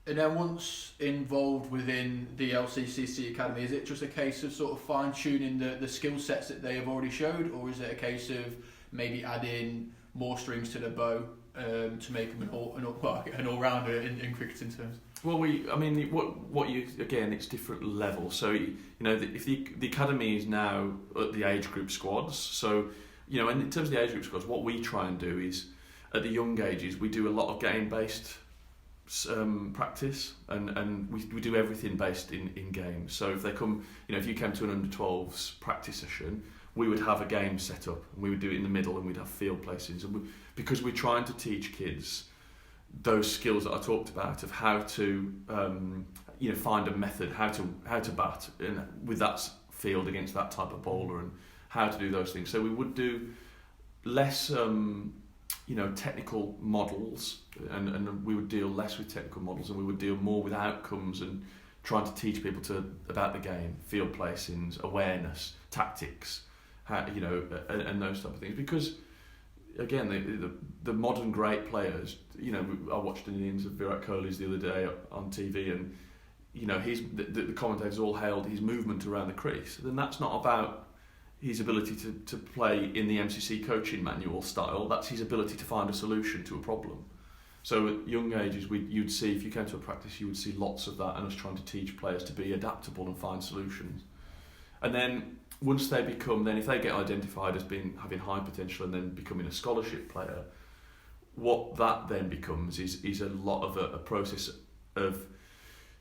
And then once involved within the LCCC Academy, is it just a case of sort of fine-tuning the skill sets that they have already showed, or is it a case of maybe adding more strings to the bow to make them an all-rounder in cricketing terms? Well, again, it's different levels. So, if the academy is now at the age group squads, so, and in terms of the age group squads, what we try and do is, at the young ages, we do a lot of game-based practice, and we do everything based in games. So if they come, if you came to an under-12s practice session, we would have a game set up, and we would do it in the middle, and we'd have field placings, because we're trying to teach kids those skills that I talked about of how to find a method, how to bat with that field against that type of bowler, and how to do those things. So we would do less technical models, and we would deal less with technical models, and we would deal more with outcomes and trying to teach people about the game, field placings, awareness, tactics, and those type of things. Because again, the modern great players, I watched an innings of Virat Kohli's the other day on TV, and the commentators all hailed his movement around the crease. Then that's not about his ability to play in the MCC coaching manual style. That's his ability to find a solution to a problem. So at young ages, you'd see, if you came to a practice, you would see lots of that, and us trying to teach players to be adaptable and find solutions. And then once they become, if they get identified as having high potential and then becoming a scholarship player, what that then becomes is a lot of a process of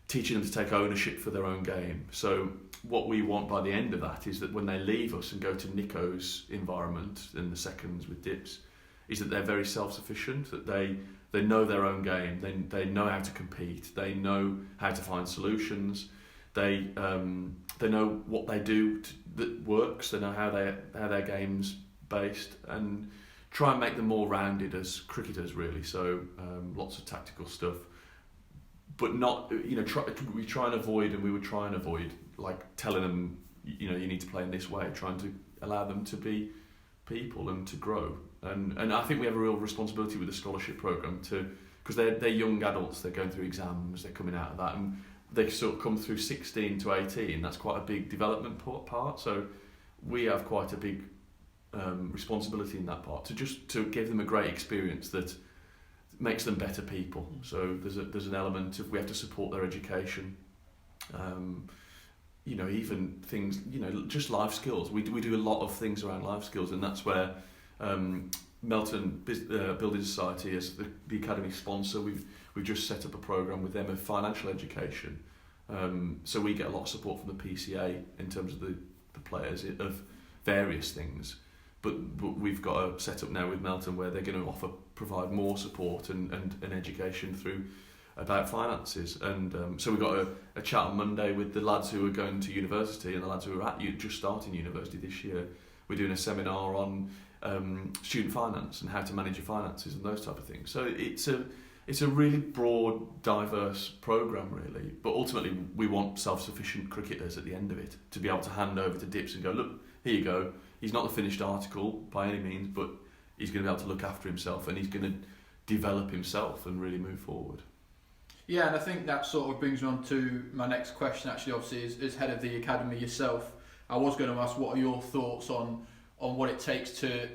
teaching them to take ownership for their own game. So what we want by the end of that is that when they leave us and go to Nico's environment in the seconds with dips, is that they're very self-sufficient, that they know their own game, they know how to compete, they know how to find solutions, they know what they do that works, they know how their game's based, and try and make them more rounded as cricketers, really. So lots of tactical stuff, but not, we try and avoid like telling them, you need to play in this way, trying to allow them to be people and to grow. And I think we have a real responsibility with the scholarship programme because they're young adults, they're going through exams, they're coming out of that, and they sort of come through 16 to 18, that's quite a big development part, so we have quite a big responsibility in that part, to give them a great experience that makes them better people. So there's an element of, we have to support their education, even things, just life skills. We do a lot of things around life skills, and that's where Melton Building Society, as the academy sponsor, we've just set up a programme with them of financial education. So we get a lot of support from the PCA in terms of the players of various things. But we've got a set up now with Melton where they're going to provide more support and education through about finances. And so we've got a chat on Monday with the lads who are going to university and the lads who are just starting university this year. We're doing a seminar on student finance and how to manage your finances and those type of things. So it's a really broad, diverse programme, really. But ultimately, we want self-sufficient cricketers at the end of it to be able to hand over to Dips and go, look, here you go. He's not the finished article by any means, but he's going to be able to look after himself and he's going to develop himself and really move forward. Yeah, and I think that sort of brings me on to my next question, actually, obviously, as head of the academy yourself. I was going to ask, what are your thoughts on what it takes to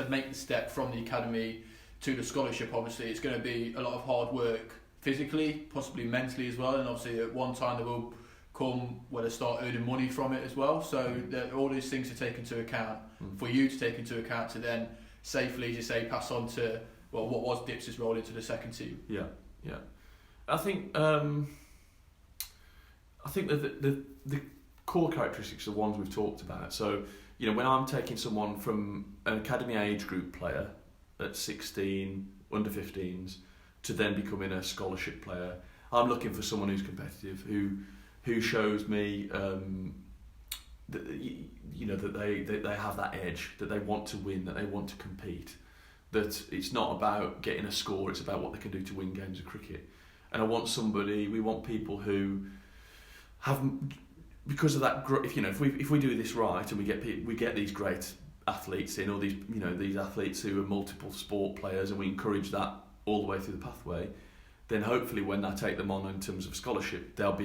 make the step from the academy to the scholarship? Obviously, it's going to be a lot of hard work physically, possibly mentally as well, and obviously at one time there will come where they start earning money from it as well. So all these things to take into account, for you to take into account to then safely, as you say, pass on to, well, what was Dips' role into the second team. Yeah. I think that the core characteristics are the ones we've talked about. So, when I'm taking someone from an academy age group player at 16, under 15s, to then becoming a scholarship player, I'm looking for someone who's competitive, who shows me that they have that edge, that they want to win, that they want to compete, that it's not about getting a score, it's about what they can do to win games of cricket. And we want people who have, because of that, if we do this right and we get these great athletes in, or these athletes who are multiple sport players, and we encourage that all the way through the pathway, then hopefully when I take them on in terms of scholarship, they'll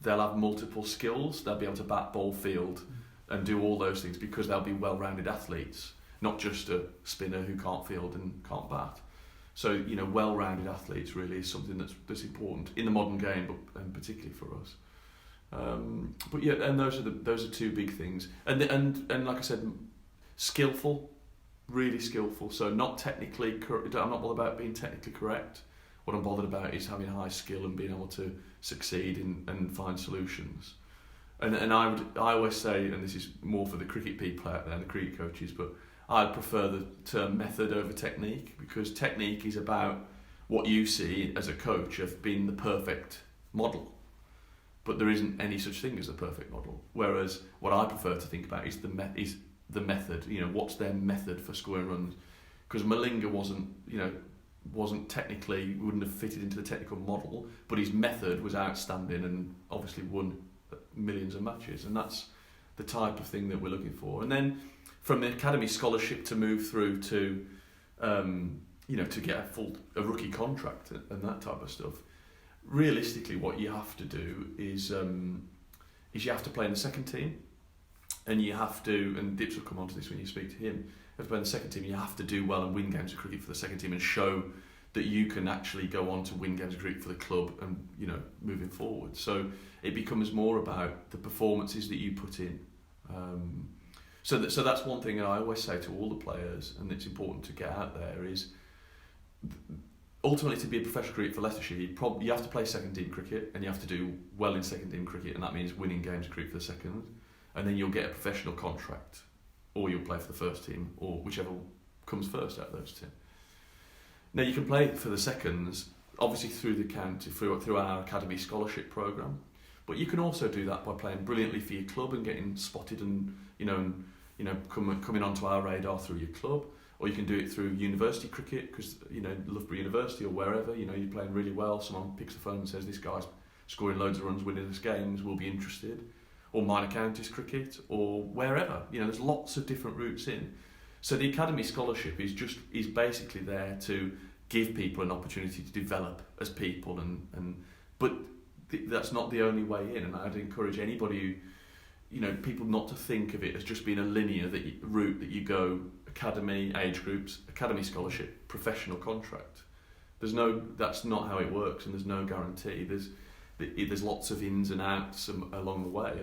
have multiple skills. They'll be able to bat, ball, field, and do all those things because they'll be well-rounded athletes, not just a spinner who can't field and can't bat. So, you know, well-rounded athletes really is something that's important in the modern game, and particularly for us. But yeah, and those are two big things. And like I said, skillful, really skillful. So not technically correct. I'm not bothered about being technically correct. What I'm bothered about is having high skill and being able to succeed and find solutions. And I always say, and this is more for the cricket people out there and the cricket coaches, but I prefer the term method over technique, because technique is about what you see as a coach of being the perfect model. But there isn't any such thing as a perfect model. Whereas what I prefer to think about is the method. You know, what's their method for scoring runs? Because Malinga wasn't technically, wouldn't have fitted into the technical model, but his method was outstanding and obviously won millions of matches. And that's the type of thing that we're looking for. And then from the academy scholarship to move through to, to get a rookie contract and that type of stuff. Realistically, what you have to do is you have to play in the second team, and you have to, and Dips will come on to this when you speak to him, you have to play in the second team, you have to do well and win games of cricket for the second team and show that you can actually go on to win games of cricket for the club and, you know, moving forward. So it becomes more about the performances that you put in. So that's one thing that I always say to all the players, and it's important to get out there, is ultimately to be a professional cricketer for Leicestershire, you have to play second team cricket, and you have to do well in second team cricket, and that means winning games of cricket for the second, and then you'll get a professional contract, or you'll play for the first team, or whichever comes first out of those two. Now you can play for the seconds, obviously through the county, through our academy scholarship programme, but you can also do that by playing brilliantly for your club and getting spotted and coming onto our radar through your club. Or you can do it through university cricket, because, you know, Loughborough University or wherever, you know, you're playing really well, someone picks the phone and says, this guy's scoring loads of runs, winning us games, we'll be interested. Or minor counties cricket, or wherever. You know, there's lots of different routes in. So the academy scholarship is basically there to give people an opportunity to develop as people, but that's not the only way in. And I'd encourage anybody who, you know, people not to think of it as just being a linear route that you go academy, age groups, academy scholarship, professional contract. That's not how it works, and there's no guarantee. There's lots of ins and outs along the way,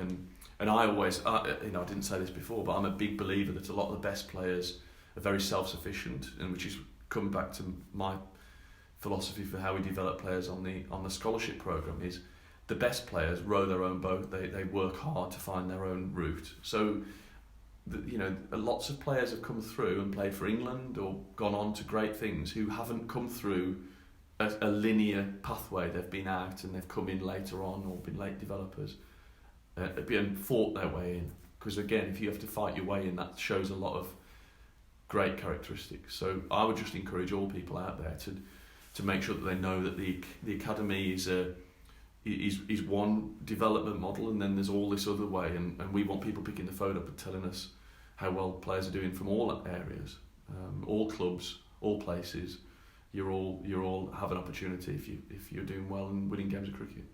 and I always, I didn't say this before, but I'm a big believer that a lot of the best players are very self-sufficient, and which is coming back to my philosophy for how we develop players on the scholarship program is the best players row their own boat. They work hard to find their own route. So, lots of players have come through and played for England or gone on to great things who haven't come through a linear pathway. They've been out and they've come in later on, or been late developers, and fought their way in. Because again, if you have to fight your way in, that shows a lot of great characteristics. So I would just encourage all people out there to make sure that they know that the academy is one development model, and then there's all this other way, and we want people picking the phone up and telling us how well players are doing from all areas, all clubs, all places. You all have an opportunity if you're doing well and winning games of cricket.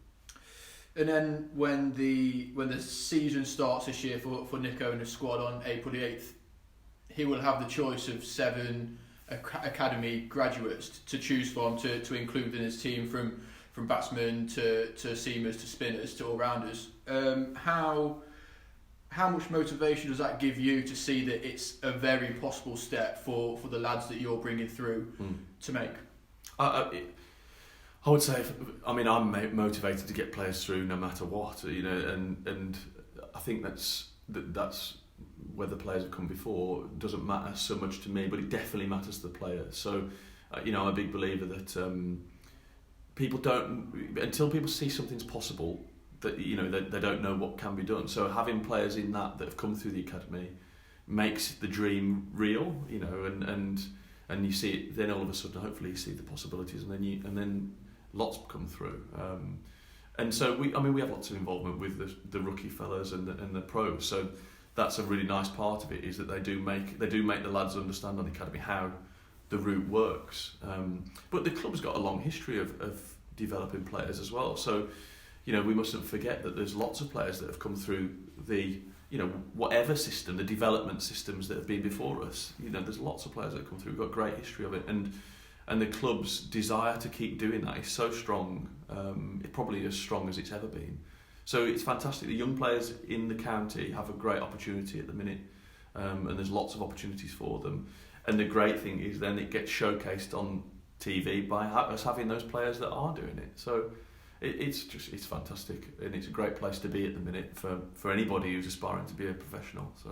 And then when the season starts this year for Nico and the squad on April the 8th, he will have the choice of 7 academy graduates to choose from to include in his team, from batsmen to seamers to spinners to all-rounders. How much motivation does that give you to see that it's a very possible step for the lads that you're bringing through to make? I would say, I'm motivated to get players through no matter what, and I think that's whether players have come before doesn't matter so much to me, but it definitely matters to the players. So, I'm a big believer that people don't, until people see something's possible, that they don't know what can be done. So having players in that have come through the academy makes the dream real, and you see it. Then all of a sudden, hopefully, you see the possibilities, and then lots come through. And so we have lots of involvement with the rookie fellas and the pros. So that's a really nice part of it, is that they do make the lads understand on the academy how the route works. But the club's got a long history of developing players as well. So, we mustn't forget that there's lots of players that have come through the, whatever system, the development systems that have been before us. There's lots of players that have come through. We've got a great history of it, and the club's desire to keep doing that is so strong. It's probably as strong as it's ever been. So it's fantastic. The young players in the county have a great opportunity at the minute, and there's lots of opportunities for them. And the great thing is then it gets showcased on TV by us having those players that are doing it. So it's fantastic, and it's a great place to be at the minute for anybody who's aspiring to be a professional. So